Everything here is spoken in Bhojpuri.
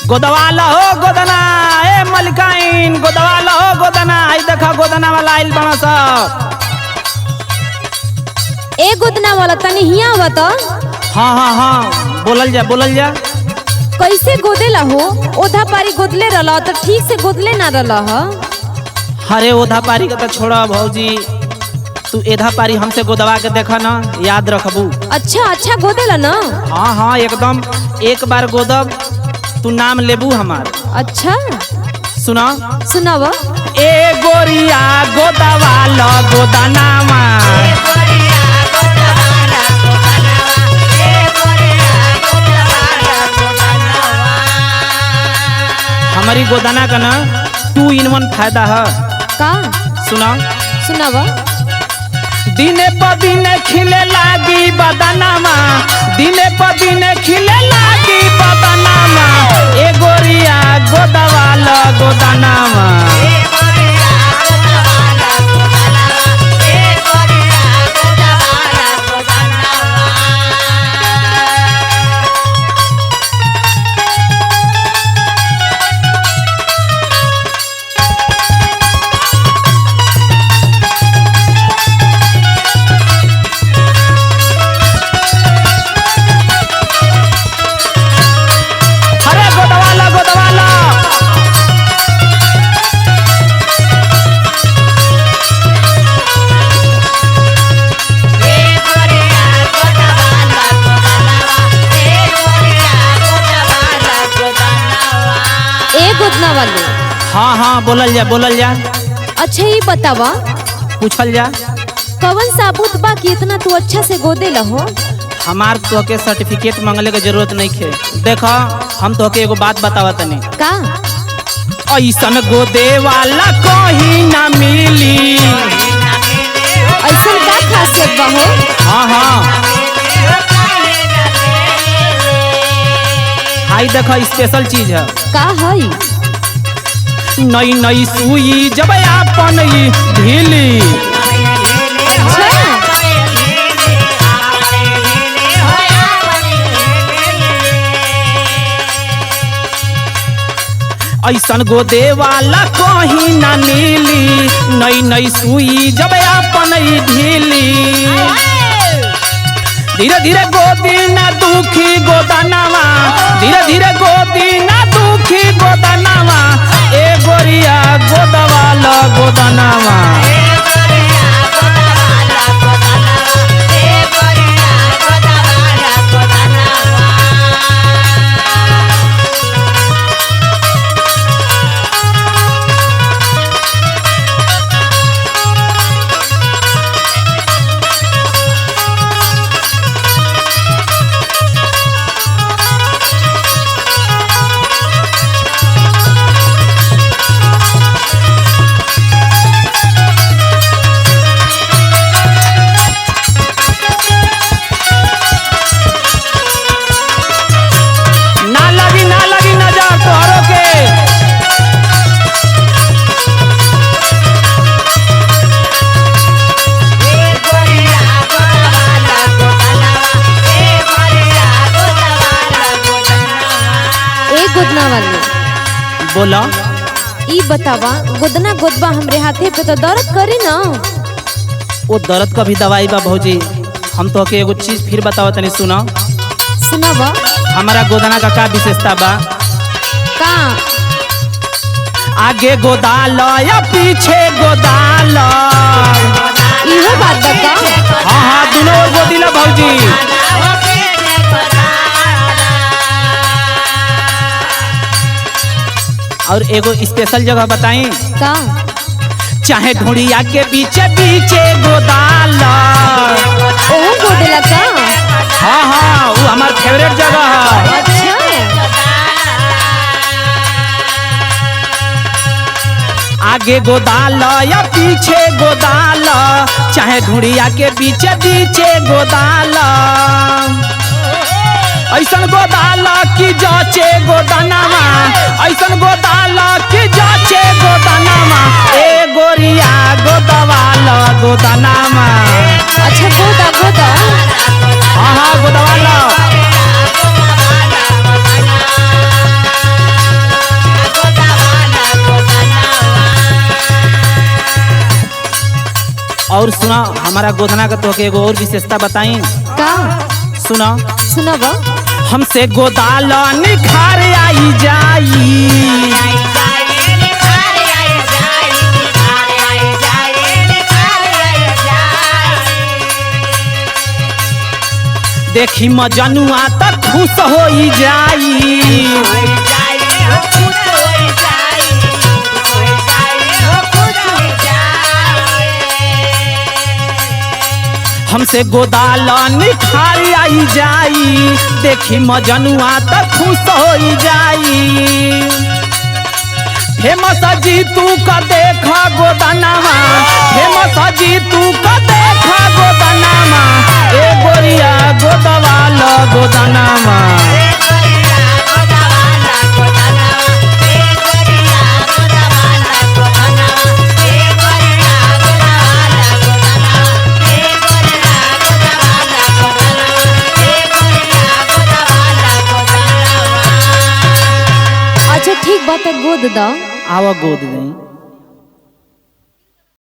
गोदवाला हो गोदना ए मलिकाइन गोदवाला हो गोदना आई देखा गोदना वाला आइल बना सब। ए गोदना वाला तनी हिया आवा तो। हाँ बोलल जा कैसे गोदेला हो? ओधा पारी गोदले रहला तो ठीक से गोदले ना रहला ह। अरे ओधा पारी का तो छोड़ा भौजी, तू एधा पारी हमसे गोदवा के देखा ना, याद रखबू। अच्छा गोदेला ना? हाँ एकदम एक बार गोदब तू नाम लेबू हमार। अच्छा सुनाव। ए गोरिया गोदवाला गोदनामा हमारी गोदाना का ना 2 in 1 फायदा है का? सुनाव। दिने प दिने खिले लागी बदनामा, दिने प दिने खिले लागी बदनामा ए गोरिया गोदवाला गोदनामा। हाँ बोलल जा। अच्छा ये बतावा, पूछल जा कवन साबुत बा कि इतना तू अच्छा से गोदेला हो? हमार तो के सर्टिफिकेट मांगले के जरूरत नहीं खे। देखा हम तो के एगो बात बतावा तनी का? ऐसन गोदे वाला कहीं ना मिली। ऐसा का खासियत बा हो? हाँ हाई देखा स्पेशल चीज है। का है? नई सुई जब आपन ढीली। ऐसन गोदे वाला कहीं ना नीली, नई सुई जब आपन ढीली। धीरे धीरे गोदी ना दुखी गोदनावा, धीरे धीरे गोदी ना दुखी गोदनावा ए गोरिया गोदवाला गोदनावा। बोला ई बतावा, गोदना गोदबा हमरे हाथे पे तो दर्द करे ना? वो दर्द का भी दवाई बा भौजी। हम तो के एगो चीज फिर बतावा तनी सुनावा। हमारा गोदना का विशेषता बा? का? आगे गोदाला या पीछे गोदाला। इहो बात बता। हाँ दोनों गोदिला भौजी। और एगो स्पेशल जगह बताई का? चाहे ढूंढिया के बीचे बीचे गोदाला। ओहो गोदेला का? हाँ वो हमार फेवरेट जगह है। अच्छा आगे गोदाला या पीछे गोदाला, चाहे ढूंढिया के बीचे बीचे गोदाला। ऐसन गोदाला की जाचे गोदनामा, ऐसन गोदाला की जाचे गोदनामा ए गोरिया गोदवाला गोदनामा। अच्छा गोदा। हाँ गोदवाला। और सुना हमारा गोदना का तो एगो और विशेषता बताई। का सुना सुनब। हमसे गोदाल निखार आई जाई, देखी मजनुआ तक खुश हो जाई। हमसे गोदाल निखार आई जाई, देखी मजनुआ तक खुश हो जाई। फेमस जीतू का देखा गोदनामा, फेमस जीतू का देखा गोदनामा, ए गोरिया गोदवाल गोदनामा। अच्छा ठीक बात है, गोद द। आवा गोद दें।